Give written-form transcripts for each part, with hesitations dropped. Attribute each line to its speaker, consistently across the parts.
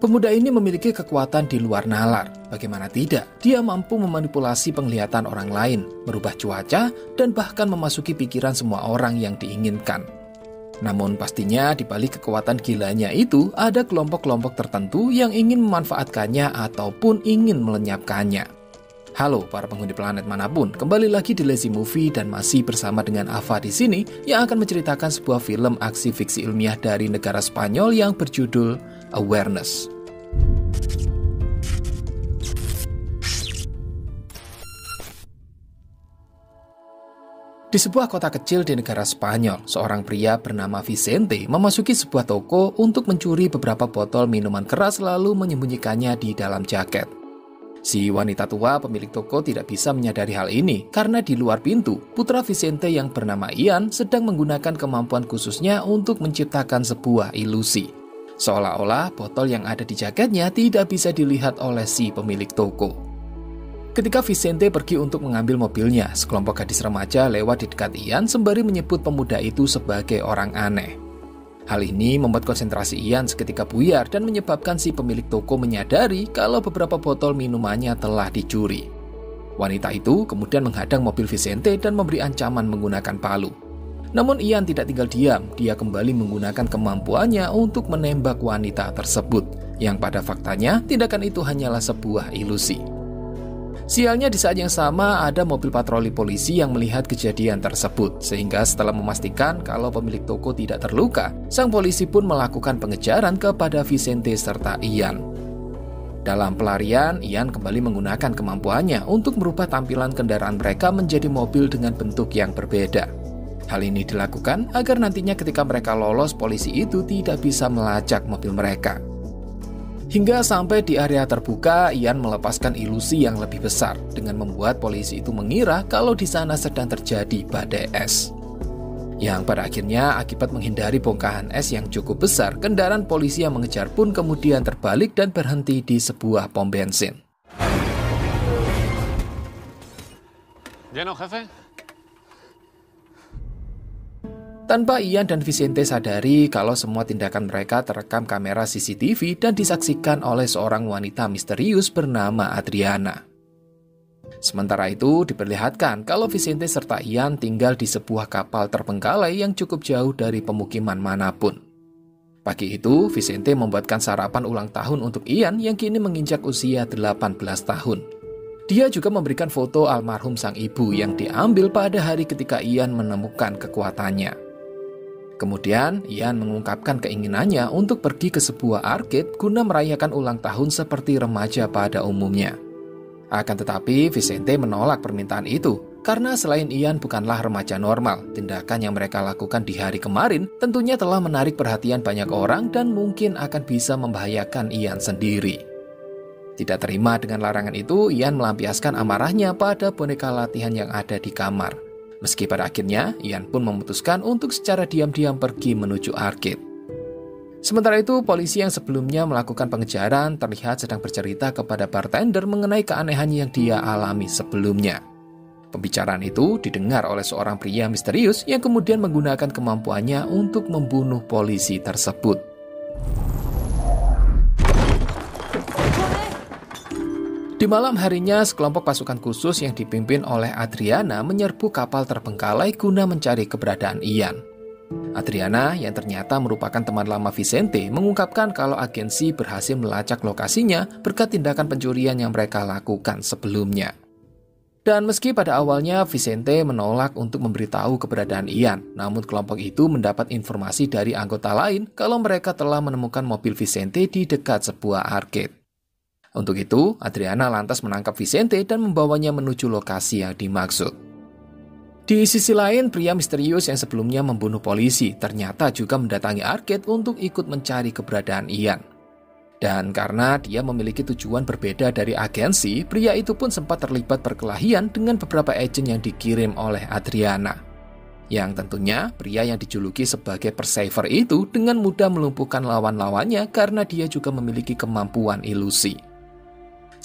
Speaker 1: Pemuda ini memiliki kekuatan di luar nalar. Bagaimana tidak, dia mampu memanipulasi penglihatan orang lain, merubah cuaca, dan bahkan memasuki pikiran semua orang yang diinginkan. Namun pastinya di balik kekuatan gilanya itu ada kelompok-kelompok tertentu yang ingin memanfaatkannya ataupun ingin melenyapkannya. Halo para penghuni planet manapun, kembali lagi di Lazy Movie dan masih bersama dengan Ava di sini yang akan menceritakan sebuah film aksi fiksi ilmiah dari negara Spanyol yang berjudul Awareness. Di sebuah kota kecil di negara Spanyol, seorang pria bernama Vicente memasuki sebuah toko untuk mencuri beberapa botol minuman keras lalu menyembunyikannya di dalam jaket. Si wanita tua pemilik toko tidak bisa menyadari hal ini karena di luar pintu, putra Vicente yang bernama Ian sedang menggunakan kemampuan khususnya untuk menciptakan sebuah ilusi. Seolah-olah botol yang ada di jaketnya tidak bisa dilihat oleh si pemilik toko. Ketika Vicente pergi untuk mengambil mobilnya, sekelompok gadis remaja lewat di dekat Ian sembari menyebut pemuda itu sebagai orang aneh. Hal ini membuat konsentrasi Ian seketika buyar dan menyebabkan si pemilik toko menyadari kalau beberapa botol minumannya telah dicuri. Wanita itu kemudian menghadang mobil Vicente dan memberi ancaman menggunakan palu. Namun Ian tidak tinggal diam, dia kembali menggunakan kemampuannya untuk menembak wanita tersebut, yang pada faktanya tindakan itu hanyalah sebuah ilusi. Sialnya di saat yang sama ada mobil patroli polisi yang melihat kejadian tersebut, sehingga setelah memastikan kalau pemilik toko tidak terluka, sang polisi pun melakukan pengejaran kepada Vicente serta Ian. Dalam pelarian, Ian kembali menggunakan kemampuannya untuk merubah tampilan kendaraan mereka menjadi mobil dengan bentuk yang berbeda. Hal ini dilakukan agar nantinya ketika mereka lolos, polisi itu tidak bisa melacak mobil mereka. Hingga sampai di area terbuka, Ian melepaskan ilusi yang lebih besar dengan membuat polisi itu mengira kalau di sana sedang terjadi badai es. Yang pada akhirnya akibat menghindari bongkahan es yang cukup besar, kendaraan polisi yang mengejar pun kemudian terbalik dan berhenti di sebuah pom bensin.
Speaker 2: Lleno, jefe?
Speaker 1: Tanpa Ian dan Vicente sadari kalau semua tindakan mereka terekam kamera CCTV dan disaksikan oleh seorang wanita misterius bernama Adriana. Sementara itu diperlihatkan kalau Vicente serta Ian tinggal di sebuah kapal terbengkalai yang cukup jauh dari pemukiman manapun. Pagi itu, Vicente membuatkan sarapan ulang tahun untuk Ian yang kini menginjak usia 18 tahun. Dia juga memberikan foto almarhum sang ibu yang diambil pada hari ketika Ian menemukan kekuatannya. Kemudian, Ian mengungkapkan keinginannya untuk pergi ke sebuah arcade guna merayakan ulang tahun seperti remaja pada umumnya. Akan tetapi, Vicente menolak permintaan itu, karena selain Ian bukanlah remaja normal, tindakan yang mereka lakukan di hari kemarin tentunya telah menarik perhatian banyak orang dan mungkin akan bisa membahayakan Ian sendiri. Tidak terima dengan larangan itu, Ian melampiaskan amarahnya pada boneka latihan yang ada di kamar. Meski pada akhirnya, Ian pun memutuskan untuk secara diam-diam pergi menuju arcade. Sementara itu, polisi yang sebelumnya melakukan pengejaran terlihat sedang bercerita kepada bartender mengenai keanehan yang dia alami sebelumnya. Pembicaraan itu didengar oleh seorang pria misterius yang kemudian menggunakan kemampuannya untuk membunuh polisi tersebut. Di malam harinya, sekelompok pasukan khusus yang dipimpin oleh Adriana menyerbu kapal terbengkalai guna mencari keberadaan Ian. Adriana, yang ternyata merupakan teman lama Vicente, mengungkapkan kalau agensi berhasil melacak lokasinya berkat tindakan pencurian yang mereka lakukan sebelumnya. Dan meski pada awalnya Vicente menolak untuk memberitahu keberadaan Ian, namun kelompok itu mendapat informasi dari anggota lain kalau mereka telah menemukan mobil Vicente di dekat sebuah arcade. Untuk itu, Adriana lantas menangkap Vicente dan membawanya menuju lokasi yang dimaksud. Di sisi lain, pria misterius yang sebelumnya membunuh polisi ternyata juga mendatangi arcade untuk ikut mencari keberadaan Ian. Dan karena dia memiliki tujuan berbeda dari agensi, pria itu pun sempat terlibat perkelahian dengan beberapa agen yang dikirim oleh Adriana. Yang tentunya pria yang dijuluki sebagai Perceiver itu dengan mudah melumpuhkan lawan-lawannya karena dia juga memiliki kemampuan ilusi.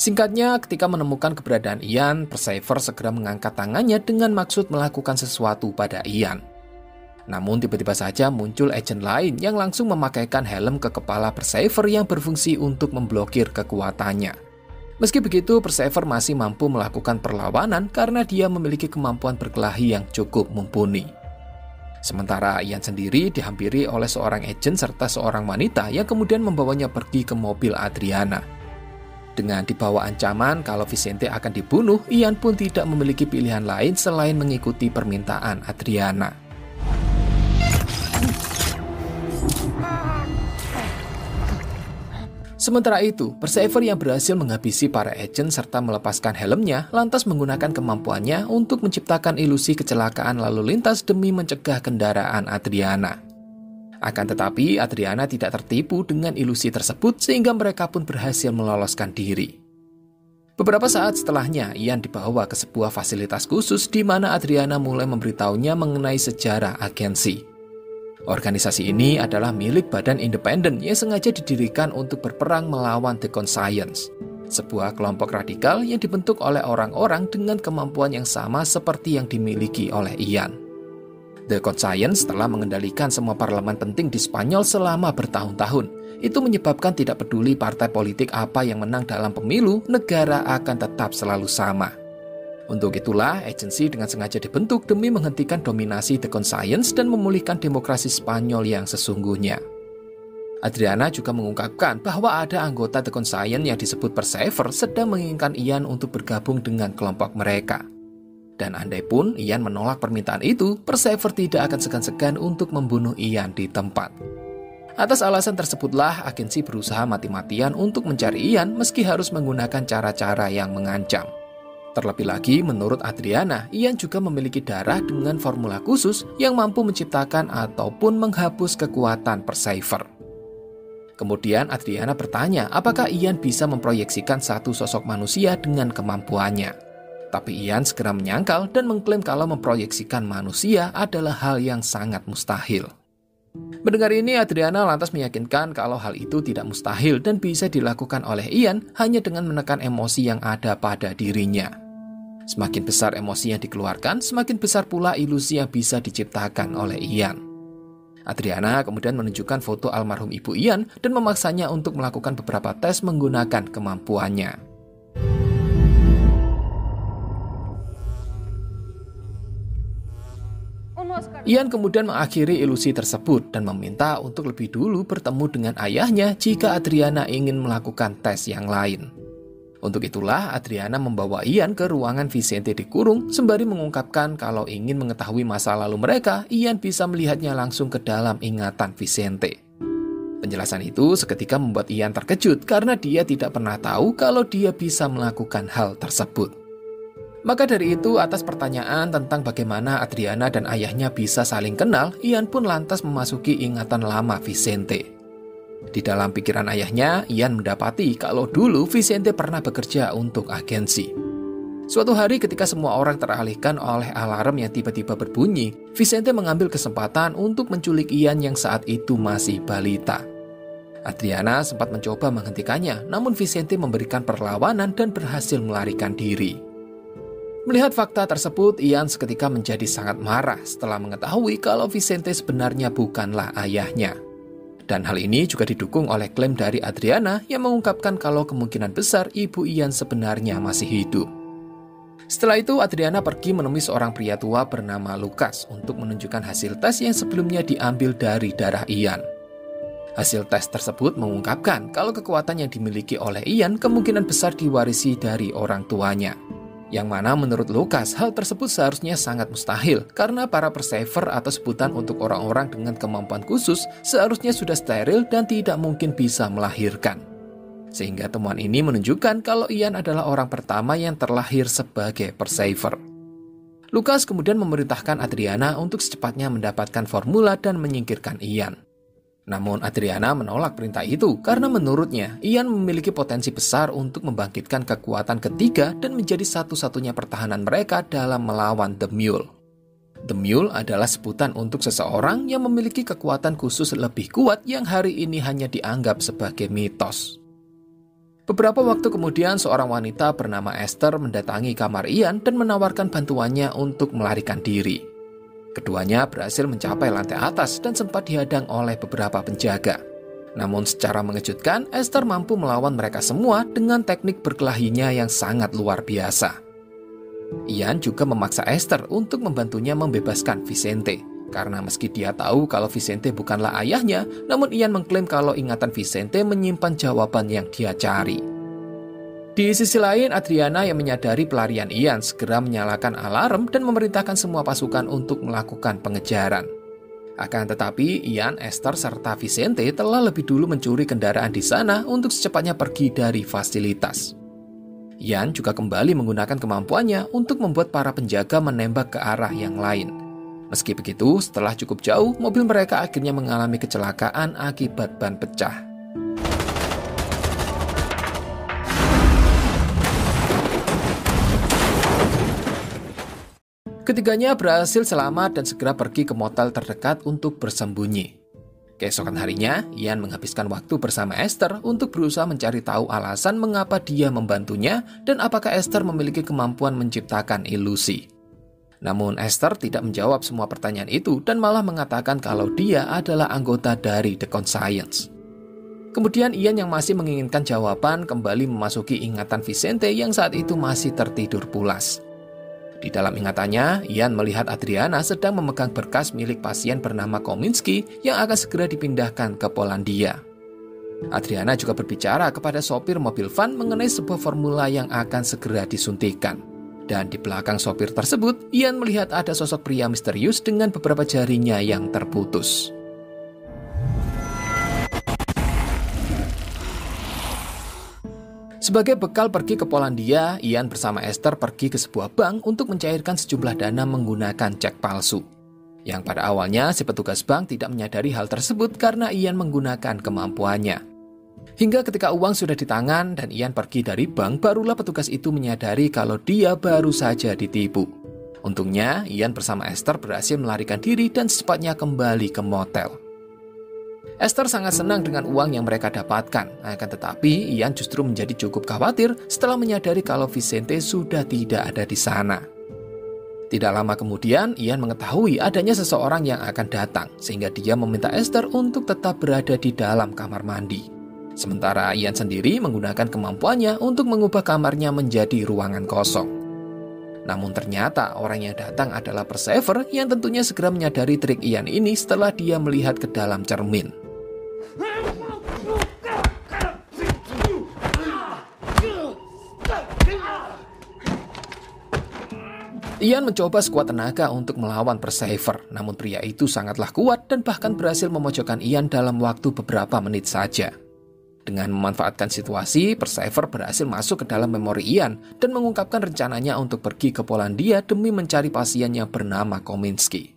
Speaker 1: Singkatnya, ketika menemukan keberadaan Ian, Perceiver segera mengangkat tangannya dengan maksud melakukan sesuatu pada Ian. Namun tiba-tiba saja muncul agen lain yang langsung memakaikan helm ke kepala Persever yang berfungsi untuk memblokir kekuatannya. Meski begitu, Persever masih mampu melakukan perlawanan karena dia memiliki kemampuan berkelahi yang cukup mumpuni. Sementara Ian sendiri dihampiri oleh seorang agen serta seorang wanita yang kemudian membawanya pergi ke mobil Adriana. Dengan dibawa ancaman kalau Vicente akan dibunuh, Ian pun tidak memiliki pilihan lain selain mengikuti permintaan Adriana. Sementara itu, Persever yang berhasil menghabisi para agen serta melepaskan helmnya lantas menggunakan kemampuannya untuk menciptakan ilusi kecelakaan lalu lintas demi mencegah kendaraan Adriana. Akan tetapi, Adriana tidak tertipu dengan ilusi tersebut sehingga mereka pun berhasil meloloskan diri. Beberapa saat setelahnya, Ian dibawa ke sebuah fasilitas khusus di mana Adriana mulai memberitahunya mengenai sejarah agensi. Organisasi ini adalah milik badan independen yang sengaja didirikan untuk berperang melawan The Conscience, sebuah kelompok radikal yang dibentuk oleh orang-orang dengan kemampuan yang sama seperti yang dimiliki oleh Ian. The Conscience telah mengendalikan semua parlemen penting di Spanyol selama bertahun-tahun. Itu menyebabkan tidak peduli partai politik apa yang menang dalam pemilu, negara akan tetap selalu sama. Untuk itulah, agensi dengan sengaja dibentuk demi menghentikan dominasi The Conscience dan memulihkan demokrasi Spanyol yang sesungguhnya. Adriana juga mengungkapkan bahwa ada anggota The Conscience yang disebut Persever sedang menginginkan Ian untuk bergabung dengan kelompok mereka. Dan andai pun Ian menolak permintaan itu, Persever tidak akan segan-segan untuk membunuh Ian di tempat. Atas alasan tersebutlah, agensi berusaha mati-matian untuk mencari Ian meski harus menggunakan cara-cara yang mengancam. Terlebih lagi, menurut Adriana, Ian juga memiliki darah dengan formula khusus yang mampu menciptakan ataupun menghapus kekuatan Persever. Kemudian Adriana bertanya apakah Ian bisa memproyeksikan satu sosok manusia dengan kemampuannya. Tapi Ian segera menyangkal dan mengklaim kalau memproyeksikan manusia adalah hal yang sangat mustahil. Mendengar ini, Adriana lantas meyakinkan kalau hal itu tidak mustahil dan bisa dilakukan oleh Ian hanya dengan menekan emosi yang ada pada dirinya. Semakin besar emosi yang dikeluarkan, semakin besar pula ilusi yang bisa diciptakan oleh Ian. Adriana kemudian menunjukkan foto almarhum ibu Ian dan memaksanya untuk melakukan beberapa tes menggunakan kemampuannya. Ian kemudian mengakhiri ilusi tersebut dan meminta untuk lebih dulu bertemu dengan ayahnya jika Adriana ingin melakukan tes yang lain. Untuk itulah Adriana membawa Ian ke ruangan Vicente dikurung sembari mengungkapkan kalau ingin mengetahui masa lalu mereka, Ian bisa melihatnya langsung ke dalam ingatan Vicente. Penjelasan itu seketika membuat Ian terkejut karena dia tidak pernah tahu kalau dia bisa melakukan hal tersebut. Maka dari itu, atas pertanyaan tentang bagaimana Adriana dan ayahnya bisa saling kenal, Ian pun lantas memasuki ingatan lama Vicente. Di dalam pikiran ayahnya, Ian mendapati kalau dulu Vicente pernah bekerja untuk agensi. Suatu hari ketika semua orang teralihkan oleh alarm yang tiba-tiba berbunyi, Vicente mengambil kesempatan untuk menculik Ian yang saat itu masih balita. Adriana sempat mencoba menghentikannya, namun Vicente memberikan perlawanan dan berhasil melarikan diri. Melihat fakta tersebut, Ian seketika menjadi sangat marah setelah mengetahui kalau Vicente sebenarnya bukanlah ayahnya. Dan hal ini juga didukung oleh klaim dari Adriana yang mengungkapkan kalau kemungkinan besar ibu Ian sebenarnya masih hidup. Setelah itu, Adriana pergi menemui seorang pria tua bernama Lucas untuk menunjukkan hasil tes yang sebelumnya diambil dari darah Ian. Hasil tes tersebut mengungkapkan kalau kekuatan yang dimiliki oleh Ian kemungkinan besar diwarisi dari orang tuanya. Yang mana menurut Lucas, hal tersebut seharusnya sangat mustahil karena para Persever atau sebutan untuk orang-orang dengan kemampuan khusus seharusnya sudah steril dan tidak mungkin bisa melahirkan. Sehingga temuan ini menunjukkan kalau Ian adalah orang pertama yang terlahir sebagai Persever. Lucas kemudian memerintahkan Adriana untuk secepatnya mendapatkan formula dan menyingkirkan Ian. Namun Adriana menolak perintah itu karena menurutnya Ian memiliki potensi besar untuk membangkitkan kekuatan ketiga dan menjadi satu-satunya pertahanan mereka dalam melawan The Mule. The Mule adalah sebutan untuk seseorang yang memiliki kekuatan khusus lebih kuat yang hari ini hanya dianggap sebagai mitos. Beberapa waktu kemudian seorang wanita bernama Esther mendatangi kamar Ian dan menawarkan bantuannya untuk melarikan diri. Keduanya berhasil mencapai lantai atas dan sempat dihadang oleh beberapa penjaga. Namun secara mengejutkan, Esther mampu melawan mereka semua dengan teknik berkelahinya yang sangat luar biasa. Ian juga memaksa Esther untuk membantunya membebaskan Vicente. Karena meski dia tahu kalau Vicente bukanlah ayahnya, namun Ian mengklaim kalau ingatan Vicente menyimpan jawaban yang dia cari. Di sisi lain, Adriana yang menyadari pelarian Ian segera menyalakan alarm dan memerintahkan semua pasukan untuk melakukan pengejaran. Akan tetapi, Ian, Esther, serta Vicente telah lebih dulu mencuri kendaraan di sana untuk secepatnya pergi dari fasilitas. Ian juga kembali menggunakan kemampuannya untuk membuat para penjaga menembak ke arah yang lain. Meski begitu, setelah cukup jauh, mobil mereka akhirnya mengalami kecelakaan akibat ban pecah. Ketiganya berhasil selamat dan segera pergi ke motel terdekat untuk bersembunyi. Keesokan harinya, Ian menghabiskan waktu bersama Esther untuk berusaha mencari tahu alasan mengapa dia membantunya dan apakah Esther memiliki kemampuan menciptakan ilusi. Namun Esther tidak menjawab semua pertanyaan itu dan malah mengatakan kalau dia adalah anggota dari The Conscience. Kemudian Ian yang masih menginginkan jawaban kembali memasuki ingatan Vicente yang saat itu masih tertidur pulas. Di dalam ingatannya, Ian melihat Adriana sedang memegang berkas milik pasien bernama Kominski yang akan segera dipindahkan ke Polandia. Adriana juga berbicara kepada sopir mobil van mengenai sebuah formula yang akan segera disuntikan. Dan di belakang sopir tersebut, Ian melihat ada sosok pria misterius dengan beberapa jarinya yang terputus. Sebagai bekal pergi ke Polandia, Ian bersama Esther pergi ke sebuah bank untuk mencairkan sejumlah dana menggunakan cek palsu. Yang pada awalnya si petugas bank tidak menyadari hal tersebut karena Ian menggunakan kemampuannya. Hingga ketika uang sudah di tangan dan Ian pergi dari bank, barulah petugas itu menyadari kalau dia baru saja ditipu. Untungnya, Ian bersama Esther berhasil melarikan diri dan secepatnya kembali ke motel. Esther sangat senang dengan uang yang mereka dapatkan, akan tetapi Ian justru menjadi cukup khawatir setelah menyadari kalau Vicente sudah tidak ada di sana. Tidak lama kemudian, Ian mengetahui adanya seseorang yang akan datang, sehingga dia meminta Esther untuk tetap berada di dalam kamar mandi. Sementara Ian sendiri menggunakan kemampuannya untuk mengubah kamarnya menjadi ruangan kosong. Namun ternyata orang yang datang adalah Persever yang tentunya segera menyadari trik Ian ini setelah dia melihat ke dalam cermin. Ian mencoba sekuat tenaga untuk melawan Persever, namun pria itu sangatlah kuat dan bahkan berhasil memojokkan Ian dalam waktu beberapa menit saja. Dengan memanfaatkan situasi, Persever berhasil masuk ke dalam memori Ian dan mengungkapkan rencananya untuk pergi ke Polandia demi mencari pasien yang bernama Kominski.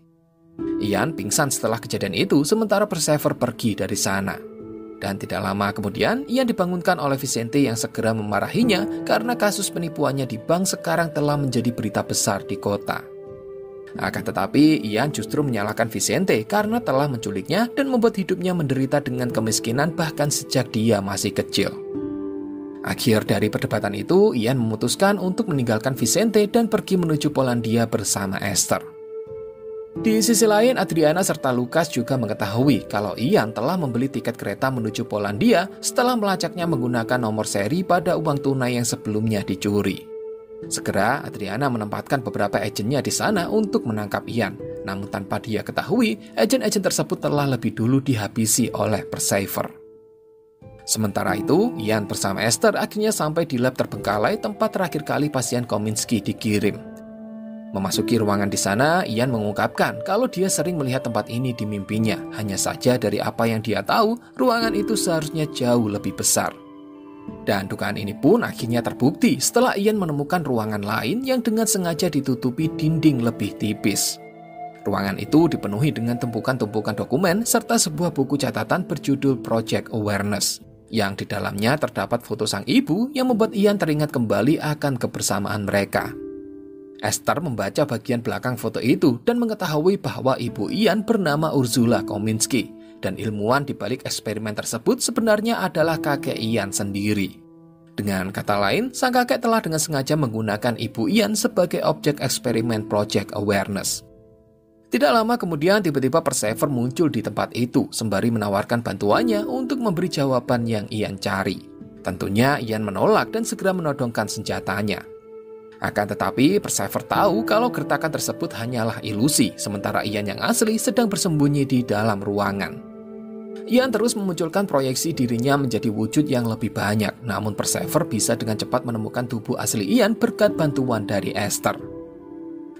Speaker 1: Ian pingsan setelah kejadian itu, sementara Persever pergi dari sana. Dan tidak lama kemudian, Ian dibangunkan oleh Vicente yang segera memarahinya karena kasus penipuannya di bank sekarang telah menjadi berita besar di kota. Akan tetapi, Ian justru menyalahkan Vicente karena telah menculiknya dan membuat hidupnya menderita dengan kemiskinan bahkan sejak dia masih kecil. Akhir dari perdebatan itu, Ian memutuskan untuk meninggalkan Vicente dan pergi menuju Polandia bersama Esther. Di sisi lain, Adriana serta Lucas juga mengetahui kalau Ian telah membeli tiket kereta menuju Polandia setelah melacaknya menggunakan nomor seri pada uang tunai yang sebelumnya dicuri. Segera, Adriana menempatkan beberapa agennya di sana untuk menangkap Ian. Namun tanpa dia ketahui, agen-agen tersebut telah lebih dulu dihabisi oleh Persever. Sementara itu, Ian bersama Esther akhirnya sampai di lab terbengkalai tempat terakhir kali pasien Kominski dikirim. Memasuki ruangan di sana, Ian mengungkapkan kalau dia sering melihat tempat ini di mimpinya. Hanya saja dari apa yang dia tahu, ruangan itu seharusnya jauh lebih besar. Dan dugaan ini pun akhirnya terbukti setelah Ian menemukan ruangan lain yang dengan sengaja ditutupi dinding lebih tipis. Ruangan itu dipenuhi dengan tumpukan-tumpukan dokumen serta sebuah buku catatan berjudul Project Awareness, yang di dalamnya terdapat foto sang ibu yang membuat Ian teringat kembali akan kebersamaan mereka. Esther membaca bagian belakang foto itu dan mengetahui bahwa ibu Ian bernama Ursula Kominski, dan ilmuwan di balik eksperimen tersebut sebenarnya adalah kakek Ian sendiri. Dengan kata lain, sang kakek telah dengan sengaja menggunakan ibu Ian sebagai objek eksperimen Project Awareness. Tidak lama kemudian tiba-tiba Persever muncul di tempat itu sembari menawarkan bantuannya untuk memberi jawaban yang Ian cari. Tentunya Ian menolak dan segera menodongkan senjatanya. Akan tetapi Persever tahu kalau gertakan tersebut hanyalah ilusi, sementara Ian yang asli sedang bersembunyi di dalam ruangan. Ian terus memunculkan proyeksi dirinya menjadi wujud yang lebih banyak, namun Persever bisa dengan cepat menemukan tubuh asli Ian berkat bantuan dari Esther.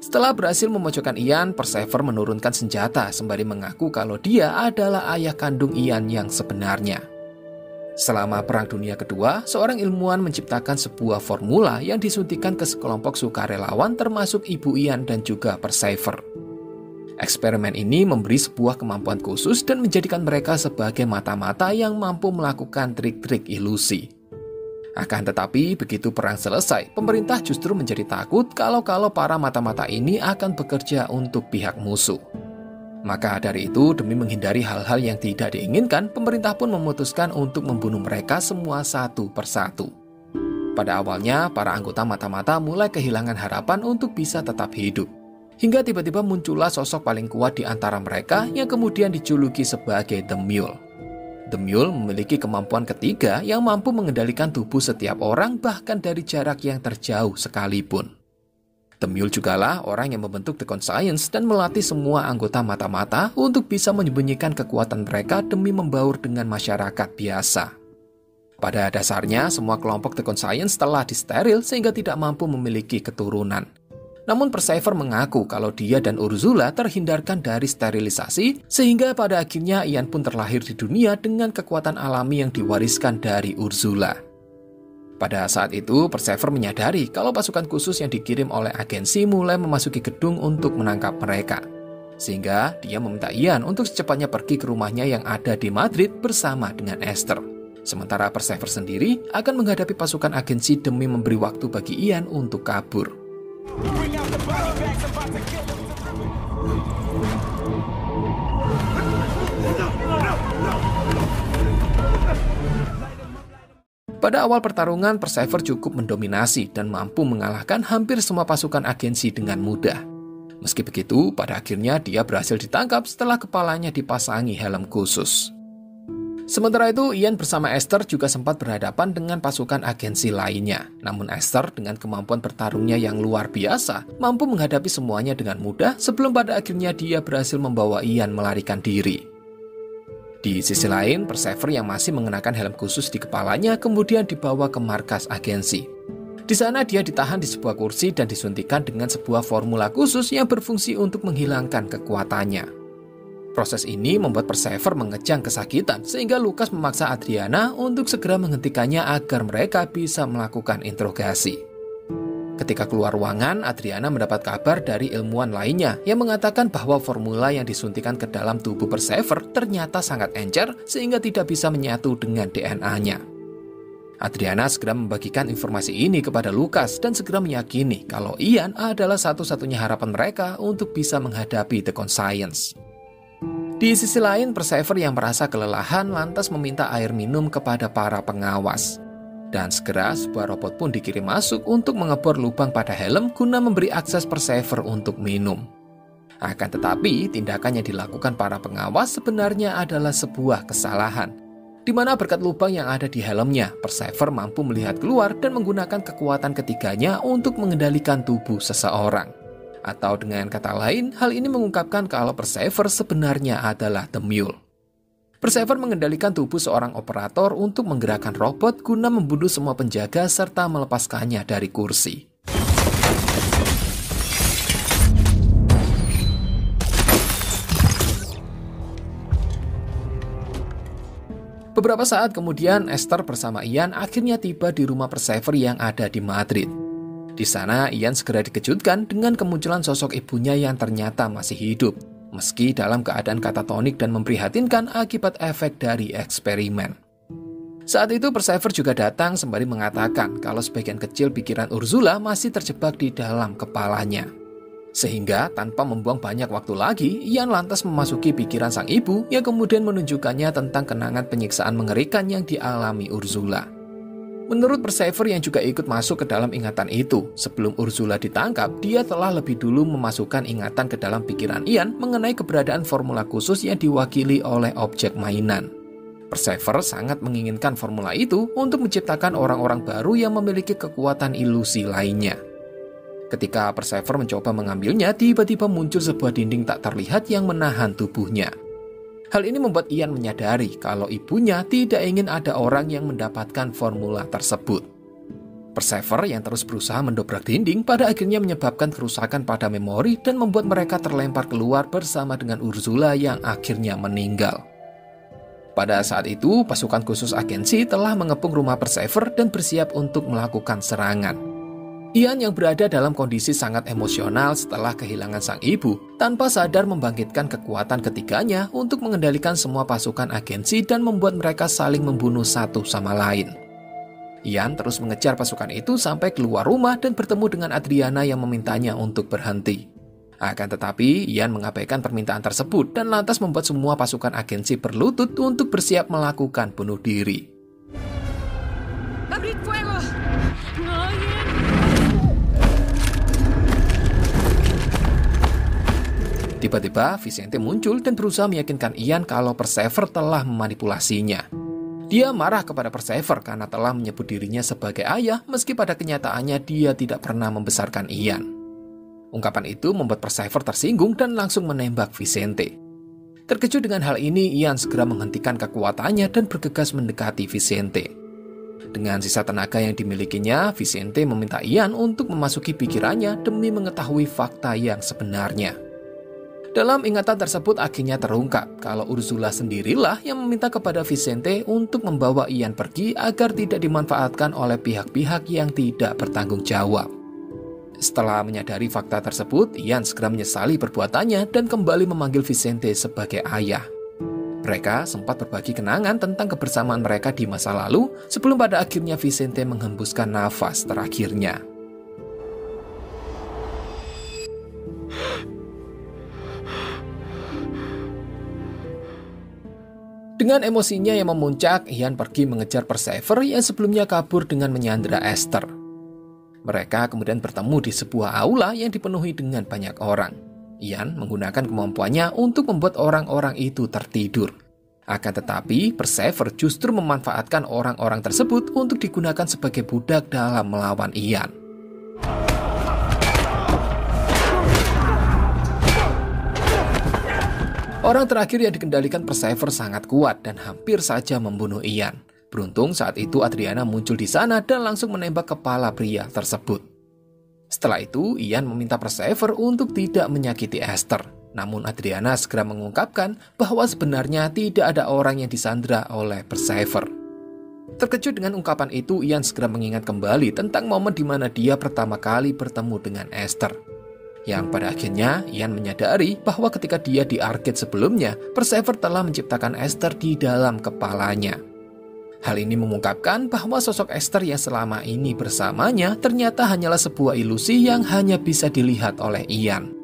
Speaker 1: Setelah berhasil memojokkan Ian, Persever menurunkan senjata sembari mengaku kalau dia adalah ayah kandung Ian yang sebenarnya. Selama Perang Dunia Kedua, seorang ilmuwan menciptakan sebuah formula yang disuntikan ke sekelompok sukarelawan termasuk ibu Ian dan juga Persever. Eksperimen ini memberi sebuah kemampuan khusus dan menjadikan mereka sebagai mata-mata yang mampu melakukan trik-trik ilusi. Akan tetapi, begitu perang selesai, pemerintah justru menjadi takut kalau para mata-mata ini akan bekerja untuk pihak musuh. Maka dari itu, demi menghindari hal-hal yang tidak diinginkan, pemerintah pun memutuskan untuk membunuh mereka semua satu persatu. Pada awalnya, para anggota mata-mata mulai kehilangan harapan untuk bisa tetap hidup. Hingga tiba-tiba muncullah sosok paling kuat di antara mereka yang kemudian dijuluki sebagai The Mule. The Mule memiliki kemampuan ketiga yang mampu mengendalikan tubuh setiap orang bahkan dari jarak yang terjauh sekalipun. The Mule jugalah orang yang membentuk The Conscience dan melatih semua anggota mata-mata untuk bisa menyembunyikan kekuatan mereka demi membaur dengan masyarakat biasa. Pada dasarnya, semua kelompok The Conscience telah disteril sehingga tidak mampu memiliki keturunan. Namun Persever mengaku kalau dia dan Ursula terhindarkan dari sterilisasi, sehingga pada akhirnya Ian pun terlahir di dunia dengan kekuatan alami yang diwariskan dari Ursula. Pada saat itu, Persever menyadari kalau pasukan khusus yang dikirim oleh agensi mulai memasuki gedung untuk menangkap mereka. Sehingga dia meminta Ian untuk secepatnya pergi ke rumahnya yang ada di Madrid bersama dengan Esther. Sementara Persever sendiri akan menghadapi pasukan agensi demi memberi waktu bagi Ian untuk kabur. Pada awal pertarungan, Persever cukup mendominasi dan mampu mengalahkan hampir semua pasukan agensi dengan mudah. Meski begitu, pada akhirnya dia berhasil ditangkap setelah kepalanya dipasangi helm khusus. Sementara itu, Ian bersama Esther juga sempat berhadapan dengan pasukan agensi lainnya. Namun Esther dengan kemampuan bertarungnya yang luar biasa, mampu menghadapi semuanya dengan mudah sebelum pada akhirnya dia berhasil membawa Ian melarikan diri. Di sisi lain, Persever yang masih mengenakan helm khusus di kepalanya kemudian dibawa ke markas agensi. Di sana dia ditahan di sebuah kursi dan disuntikan dengan sebuah formula khusus yang berfungsi untuk menghilangkan kekuatannya. Proses ini membuat Persever mengejang kesakitan sehingga Lucas memaksa Adriana untuk segera menghentikannya agar mereka bisa melakukan interogasi. Ketika keluar ruangan, Adriana mendapat kabar dari ilmuwan lainnya yang mengatakan bahwa formula yang disuntikan ke dalam tubuh Persever ternyata sangat encer sehingga tidak bisa menyatu dengan DNA-nya. Adriana segera membagikan informasi ini kepada Lucas dan segera meyakini kalau Ian adalah satu-satunya harapan mereka untuk bisa menghadapi The Conscience. Di sisi lain, Persever yang merasa kelelahan lantas meminta air minum kepada para pengawas. Dan segera sebuah robot pun dikirim masuk untuk mengebor lubang pada helm guna memberi akses Persever untuk minum. Akan tetapi, tindakan yang dilakukan para pengawas sebenarnya adalah sebuah kesalahan. Di mana berkat lubang yang ada di helmnya, Persever mampu melihat keluar dan menggunakan kekuatan ketiganya untuk mengendalikan tubuh seseorang. Atau dengan kata lain, hal ini mengungkapkan kalau Persever sebenarnya adalah The Mule. Persever mengendalikan tubuh seorang operator untuk menggerakkan robot guna membunuh semua penjaga serta melepaskannya dari kursi. Beberapa saat kemudian, Esther bersama Ian akhirnya tiba di rumah Persever yang ada di Madrid. Di sana, Ian segera dikejutkan dengan kemunculan sosok ibunya yang ternyata masih hidup, meski dalam keadaan katatonik dan memprihatinkan akibat efek dari eksperimen. Saat itu Persever juga datang sembari mengatakan kalau sebagian kecil pikiran Ursula masih terjebak di dalam kepalanya. Sehingga tanpa membuang banyak waktu lagi, Ian lantas memasuki pikiran sang ibu yang kemudian menunjukkannya tentang kenangan penyiksaan mengerikan yang dialami Ursula. Menurut Persever yang juga ikut masuk ke dalam ingatan itu, sebelum Ursula ditangkap, dia telah lebih dulu memasukkan ingatan ke dalam pikiran Ian mengenai keberadaan formula khusus yang diwakili oleh objek mainan. Persever sangat menginginkan formula itu untuk menciptakan orang-orang baru yang memiliki kekuatan ilusi lainnya. Ketika Persever mencoba mengambilnya, tiba-tiba muncul sebuah dinding tak terlihat yang menahan tubuhnya. Hal ini membuat Ian menyadari kalau ibunya tidak ingin ada orang yang mendapatkan formula tersebut. Persever yang terus berusaha mendobrak dinding pada akhirnya menyebabkan kerusakan pada memori dan membuat mereka terlempar keluar bersama dengan Ursula yang akhirnya meninggal. Pada saat itu, pasukan khusus agensi telah mengepung rumah Persever dan bersiap untuk melakukan serangan. Ian yang berada dalam kondisi sangat emosional setelah kehilangan sang ibu, tanpa sadar membangkitkan kekuatan ketiganya untuk mengendalikan semua pasukan agensi dan membuat mereka saling membunuh satu sama lain. Ian terus mengejar pasukan itu sampai keluar rumah dan bertemu dengan Adriana yang memintanya untuk berhenti. Akan tetapi, Ian mengabaikan permintaan tersebut dan lantas membuat semua pasukan agensi berlutut untuk bersiap melakukan bunuh diri.
Speaker 3: ¡Abrid fuego! ¡No, Ian!
Speaker 1: Tiba-tiba, Vicente muncul dan berusaha meyakinkan Ian kalau Persever telah memanipulasinya. Dia marah kepada Persever karena telah menyebut dirinya sebagai ayah meski pada kenyataannya dia tidak pernah membesarkan Ian. Ungkapan itu membuat Persever tersinggung dan langsung menembak Vicente. Terkejut dengan hal ini, Ian segera menghentikan kekuatannya dan bergegas mendekati Vicente. Dengan sisa tenaga yang dimilikinya, Vicente meminta Ian untuk memasuki pikirannya demi mengetahui fakta yang sebenarnya. Dalam ingatan tersebut akhirnya terungkap kalau Ursula sendirilah yang meminta kepada Vicente untuk membawa Ian pergi agar tidak dimanfaatkan oleh pihak-pihak yang tidak bertanggung jawab. Setelah menyadari fakta tersebut, Ian segera menyesali perbuatannya dan kembali memanggil Vicente sebagai ayah. Mereka sempat berbagi kenangan tentang kebersamaan mereka di masa lalu sebelum pada akhirnya Vicente menghembuskan nafas terakhirnya. Dengan emosinya yang memuncak, Ian pergi mengejar Persever yang sebelumnya kabur dengan menyandera Esther. Mereka kemudian bertemu di sebuah aula yang dipenuhi dengan banyak orang. Ian menggunakan kemampuannya untuk membuat orang-orang itu tertidur. Akan tetapi, Persever justru memanfaatkan orang-orang tersebut untuk digunakan sebagai budak dalam melawan Ian. Orang terakhir yang dikendalikan Persever sangat kuat dan hampir saja membunuh Ian. Beruntung saat itu Adriana muncul di sana dan langsung menembak kepala pria tersebut. Setelah itu, Ian meminta Persever untuk tidak menyakiti Esther. Namun Adriana segera mengungkapkan bahwa sebenarnya tidak ada orang yang disandra oleh Persever. Terkejut dengan ungkapan itu, Ian segera mengingat kembali tentang momen di mana dia pertama kali bertemu dengan Esther. Yang pada akhirnya Ian menyadari bahwa ketika dia di arcade sebelumnya, Persever telah menciptakan Esther di dalam kepalanya. Hal ini mengungkapkan bahwa sosok Esther yang selama ini bersamanya ternyata hanyalah sebuah ilusi yang hanya bisa dilihat oleh Ian.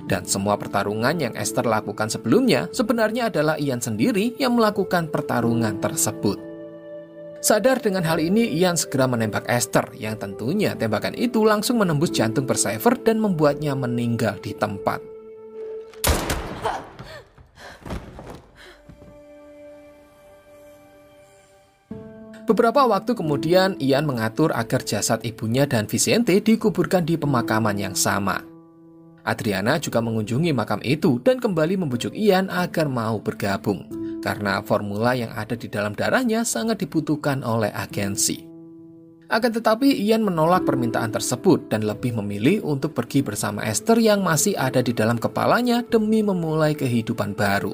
Speaker 1: Dan semua pertarungan yang Esther lakukan sebelumnya sebenarnya adalah Ian sendiri yang melakukan pertarungan tersebut. Sadar dengan hal ini, Ian segera menembak Esther yang tentunya tembakan itu langsung menembus jantung Persever dan membuatnya meninggal di tempat. Beberapa waktu kemudian, Ian mengatur agar jasad ibunya dan Vicente dikuburkan di pemakaman yang sama. Adriana juga mengunjungi makam itu dan kembali membujuk Ian agar mau bergabung, karena formula yang ada di dalam darahnya sangat dibutuhkan oleh agensi. Akan tetapi Ian menolak permintaan tersebut dan lebih memilih untuk pergi bersama Esther yang masih ada di dalam kepalanya demi memulai kehidupan baru.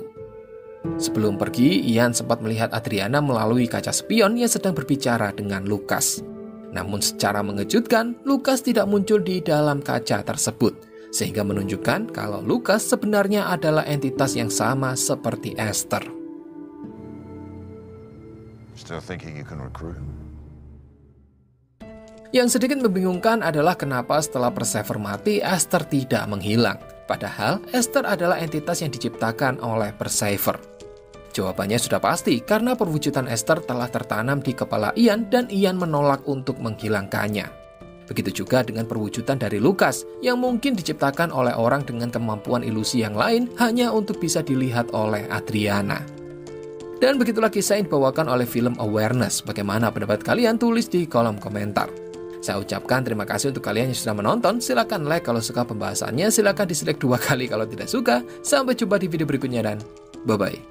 Speaker 1: Sebelum pergi, Ian sempat melihat Adriana melalui kaca spion yang sedang berbicara dengan Lucas. Namun secara mengejutkan, Lucas tidak muncul di dalam kaca tersebut, sehingga menunjukkan kalau Lucas sebenarnya adalah entitas yang sama seperti Esther.
Speaker 4: Still thinking you can recruit him?
Speaker 1: Yang sedikit membingungkan adalah kenapa setelah Persever mati, Esther tidak menghilang. Padahal Esther adalah entitas yang diciptakan oleh Persever. Jawabannya sudah pasti, karena perwujudan Esther telah tertanam di kepala Ian dan Ian menolak untuk menghilangkannya. Begitu juga dengan perwujudan dari Lucas, yang mungkin diciptakan oleh orang dengan kemampuan ilusi yang lain hanya untuk bisa dilihat oleh Adriana. Dan begitulah kisah yang dibawakan oleh film Awareness. Bagaimana pendapat kalian? Tulis di kolom komentar. Saya ucapkan terima kasih untuk kalian yang sudah menonton. Silakan like kalau suka pembahasannya, silakan dislike 2 kali kalau tidak suka. Sampai jumpa di video berikutnya dan bye-bye.